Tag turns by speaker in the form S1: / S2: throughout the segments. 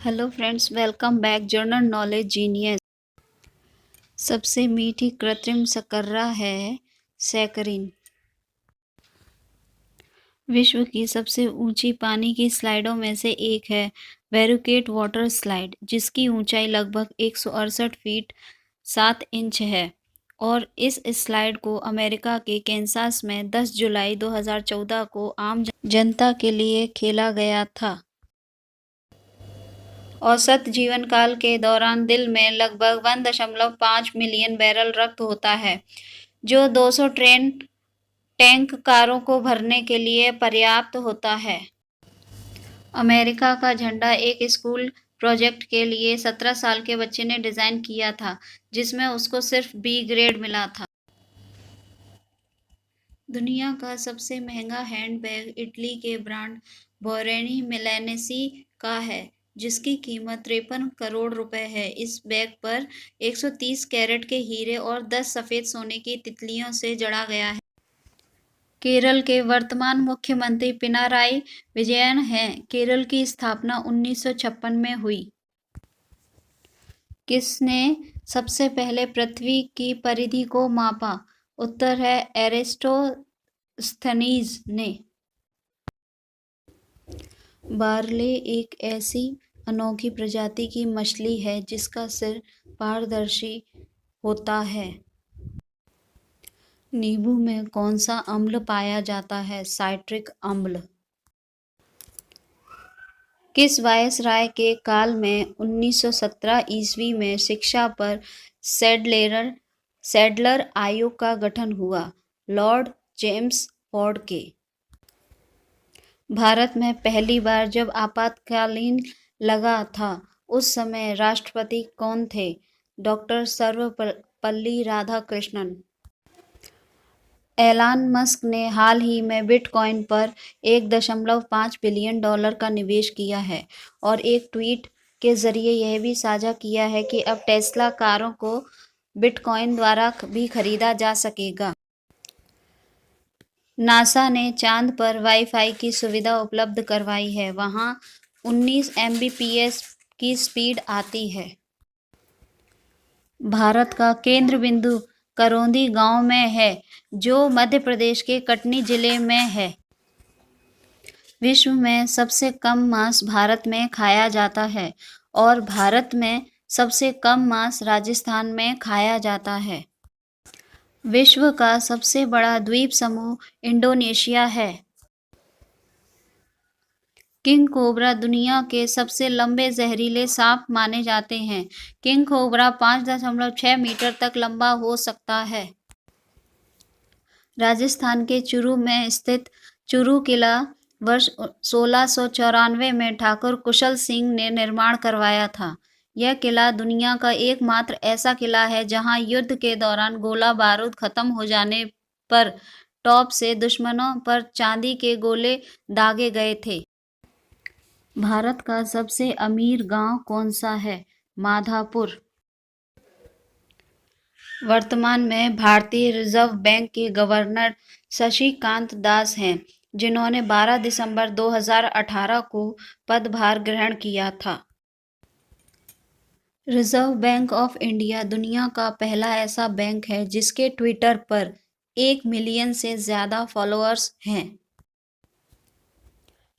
S1: Hello friends, welcome back. General knowledge genius. सबसे मीठी कृत्रिम शर्करा है सैकरिन। विश्व की सबसे ऊंची पानी की स्लाइडों में से एक है वेरुकेट वाटर स्लाइड, जिसकी ऊंचाई लगभग 168 फीट 7 इंच है और इस स्लाइड को अमेरिका के कैंसास में 10 जुलाई 2014 को आम जनता के लिए खेला गया था। औसत जीवन काल के दौरान दिल में लगभग 1.5 मिलियन बैरल रक्त होता है, जो 200 ट्रेन टैंक कारों को भरने के लिए पर्याप्त होता है। अमेरिका का झंडा एक स्कूल प्रोजेक्ट के लिए 17 साल के बच्चे ने डिजाइन किया था, जिसमें उसको सिर्फ बी ग्रेड मिला था। दुनिया का सबसे महंगा हैंडबैग इटली के ब्रांड बोरेनी मिलानेसी का है, जिसकी कीमत 53 करोड़ रुपए है। इस बैग पर 130 कैरेट के हीरे और 10 सफेद सोने की तितलियों से जड़ा गया है। केरल के वर्तमान मुख्यमंत्री पिनाराई विजयन हैं। केरल की स्थापना 1956 में हुई। किसने सबसे पहले पृथ्वी की परिधि को मापा? उत्तर है एरिस्टोस्थनीज ने। बार्ले एक ऐसी अनोखी प्रजाति की मछली है जिसका सिर पारदर्शी होता है। नींबू में कौन सा अम्ल पाया जाता है? साइट्रिक अम्ल। किस वायसराय के काल में 1917 ईस्वी में शिक्षा पर सैडलर आयोग का गठन हुआ? लॉर्ड जेम्स फोर्ड के। भारत में पहली बार जब आपातकालीन लगा था, उस समय राष्ट्रपति कौन थे? Doctor Sarvepalli Radhakrishnan. Elon Musk ने हाल ही में बिटकॉइन पर $1.5 बिलियन का निवेश किया है और एक ट्वीट के जरिए यह भी साझा किया है कि अब टेस्ला कारों को बिटकॉइन द्वारा भी खरीदा जा सकेगा। नासा ने चांद पर वाईफाई की सुविधा उपलब्ध करवाई है। वहां 19 Mbps की स्पीड आती है। भारत का केंद्र बिंदु करौंदी गांव में है, जो मध्य प्रदेश के कटनी जिले में है। विश्व में सबसे कम मांस भारत में खाया जाता है और भारत में सबसे कम मांस राजस्थान में खाया जाता है। विश्व का सबसे बड़ा द्वीप समूह इंडोनेशिया है। किंग कोबरा दुनिया के सबसे लंबे जहरीले सांप माने जाते हैं। किंग कोबरा 5.6 मीटर तक लंबा हो सकता है। राजस्थान के चूरू में स्थित चूरू किला वर्ष 1694 में ठाकुर कुशल सिंह ने निर्माण करवाया था। यह किला दुनिया का एकमात्र ऐसा किला है जहां युद्ध के दौरान गोला बारूद खत्म हो जाने पर टॉप से दुश्मनों पर चांदी के गोले दागे गए थे। भारत का सबसे अमीर गांव कौन सा है? माधापुर। वर्तमान में भारतीय रिजर्व बैंक के गवर्नर शशिकांत दास हैं, जिन्होंने 12 दिसंबर 2018 को पदभार ग्रहण किया था। रिजर्व बैंक ऑफ इंडिया दुनिया का पहला ऐसा बैंक है जिसके ट्विटर पर 1 मिलियन से ज्यादा फॉलोअर्स हैं।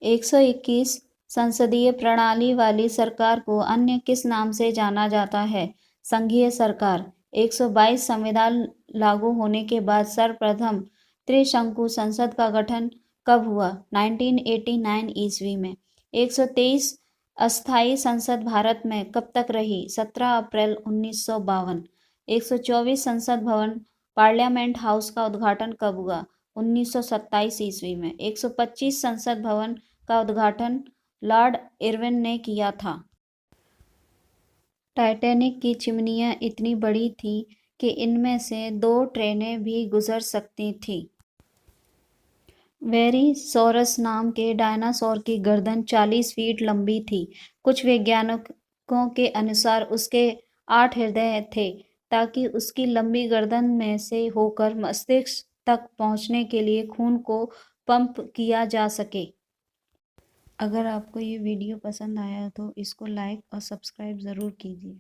S1: 121 संसदीय प्रणाली वाली सरकार को अन्य किस नाम से जाना जाता है? संघीय सरकार। 122 संविधान लागू होने के बाद सर्वप्रथम त्रिशंकु संसद का गठन कब हुआ? 1989 ईस्वी में। 123 अस्थायी संसद भारत में कब तक रही? 17 अप्रैल 1952। 124 संसद भवन पार्लियामेंट हाउस का उद्घाटन कब हुआ? 1927 ईस्वी में। 125 संसद भवन का उद्घाटन लॉर्ड इरविन ने किया था। टाइटैनिक की चिमनियां इतनी बड़ी थीं कि इनमें से 2 ट्रेनें भी गुजर सकती थीं। वेरीसोरस नाम के डायनासोर की गर्दन 40 फीट लंबी थी। कुछ वैज्ञानिकों के अनुसार उसके 8 हृदय थे, ताकि उसकी लंबी गर्दन में से होकर मस्तिष्क तक पहुंचने के लिए खून को पंप किया जा सके। अगर आपको ये वीडियो पसंद आया तो इसको लाइक और सब्सक्राइब ज़रूर कीजिए।